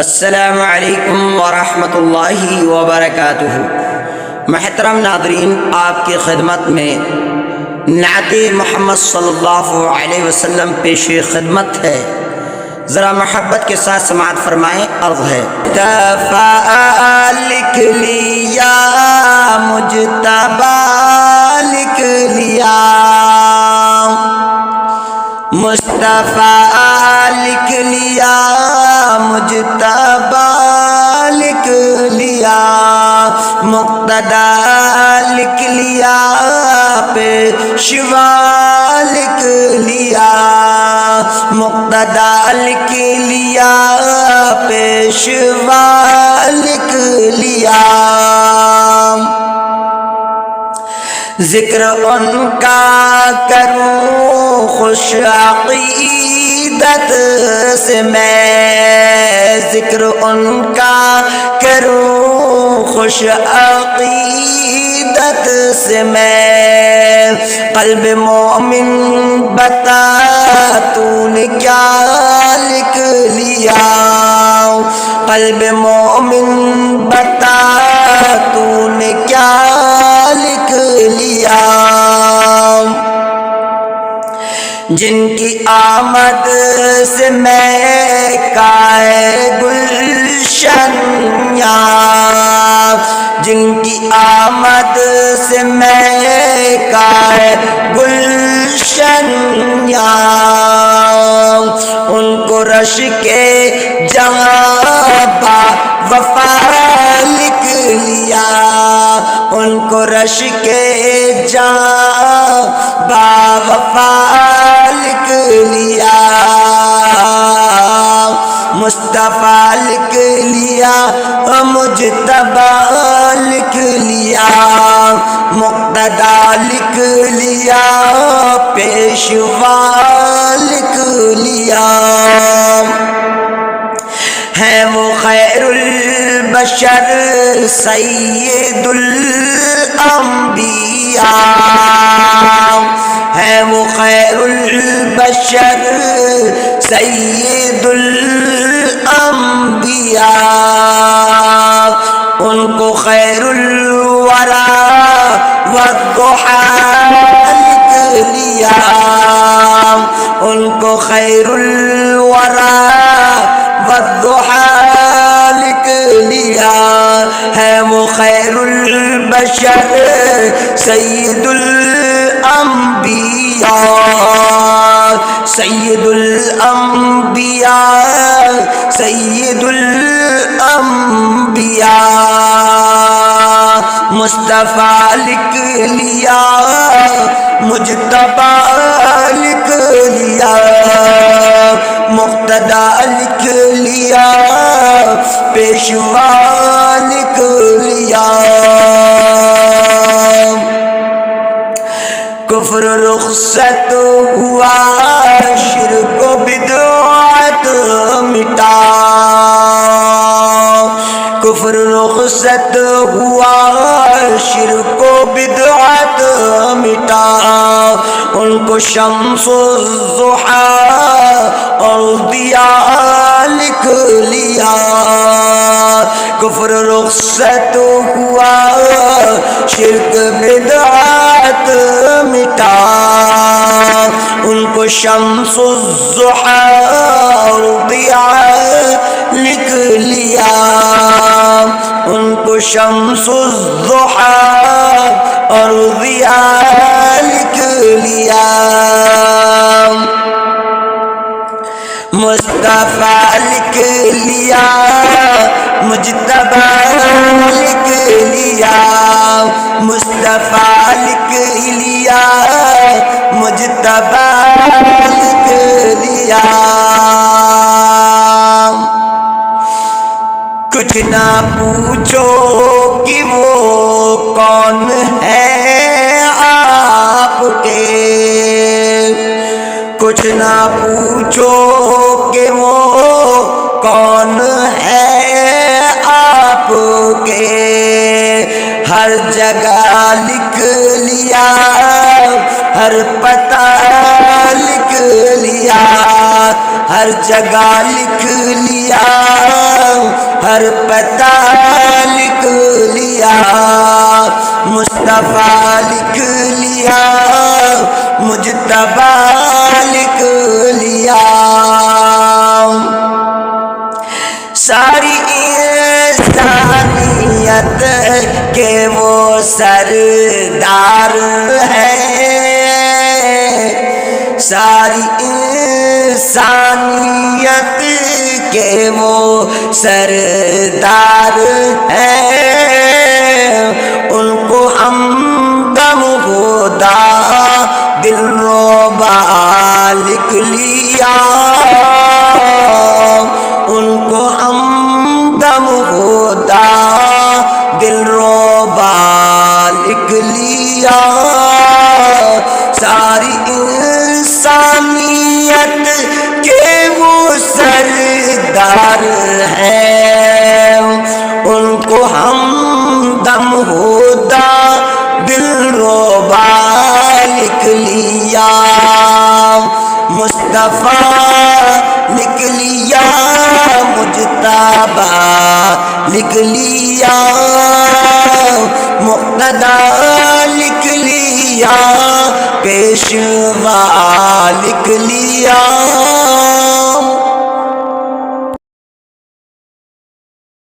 السلام علیکم ورحمۃ اللہ وبرکاتہ۔ محترم ناظرین، آپ کی خدمت میں نعت محمد صلی اللہ علیہ وسلم پیش خدمت ہے، ذرا محبت کے ساتھ سماعت فرمائیں۔ عرض ہے: مصطفیٰ لکھ لیا، مجتبیٰ لکھ لیا، مصطفیٰ لکھ لیا، مجتبیٰ لکھ لیا، مقتدی لکھ لیا، پیشوا لکھ لیا، مقتدی لکھ لیا، پیشوا لکھ لیا۔ ذکر ان کا کروں خوش عقیدت سے میں، ذکر ان کا کروں خوش عقیدت سے میں، قلب مومن بتا تو نے کیا لکھ لیا، قلب مومن بتا تو نے کیا لکھ لیا۔ جن کی آمد سے میں کائے گلشن یا، جن کی آمد سے میں کائے گلشن یا، ان کو رش کے جہاں با وفا لکھ لیا، ان کو رش کے جہاں با وفا لکھ لیا۔ مصطفیٰ لکھ لیا، مجتبیٰ لکھ لیا، مقتدی لکھ لیا، پیشوا لکھ لیا۔ ہے وہ خیر البشر سید الانبیاء، ہے وہ خیر البشر سید الانبیاء، ان کو خیر الورا والضحى لکھ لیا، ان کو خیر الورا والضحى لکھ لیا۔ ہے وہ خیر البشر سید الانبیاء، سید الانبیاء، سید الانبیاء۔ مصطفیٰ لکھ لیا، مجتبیٰ لکھ لیا، مقتدی لکھ لیا، پیشوا لکھ لیا۔ کفر رخصت ہوا، شرک و بدعت مٹا، کفر رخصت ہوا، شرک و بدعت مٹا، ان کو شمس الضحیٰ اور ضیاء لکھ لیا۔ کفر رخصت ہوا، شرک بدعت مٹا، ان کو شمس الضحیٰ اور ضیاء لکھ لیا، ان کو شمس الضحیٰ اور ضیاء لکھ لیا۔ مصطفیٰ لکھ لیا، مجتبیٰ لکھ لیا، مصطفیٰ لکھ لیا، مجتبیٰ لکھ لیا۔ کچھ نہ پوچھو کہ وہ کون ہے آپ کے، کچھ نہ پوچھو کہ وہ کون ہے آپ کے، ہر جگہ لکھ لیا، ہر پتہ لکھ لیا، ہر جگہ لکھ لیا، سر پتہ لکھ لیا، مصطفیٰ لکھ لیا، مجتبیٰ لکھ لیا، ساری انسانیت کے وہ سردار ہیں، ساری انسانیت کے وہ سردار ہیں، ان کو ہمدم خدا دلربا لکھ لیا، ان کو ہمدم خدا دلربا لکھ لیا، ساری انسانیت کے وہ سردار ہیں، ان کو ہمدم خدا دلربا لکھ لیا، مصطفیٰ لکھ لیا، مجتبیٰ لکھ لیا، مقتدیٰ لکھ لیا، پیشوا لکھ لیا،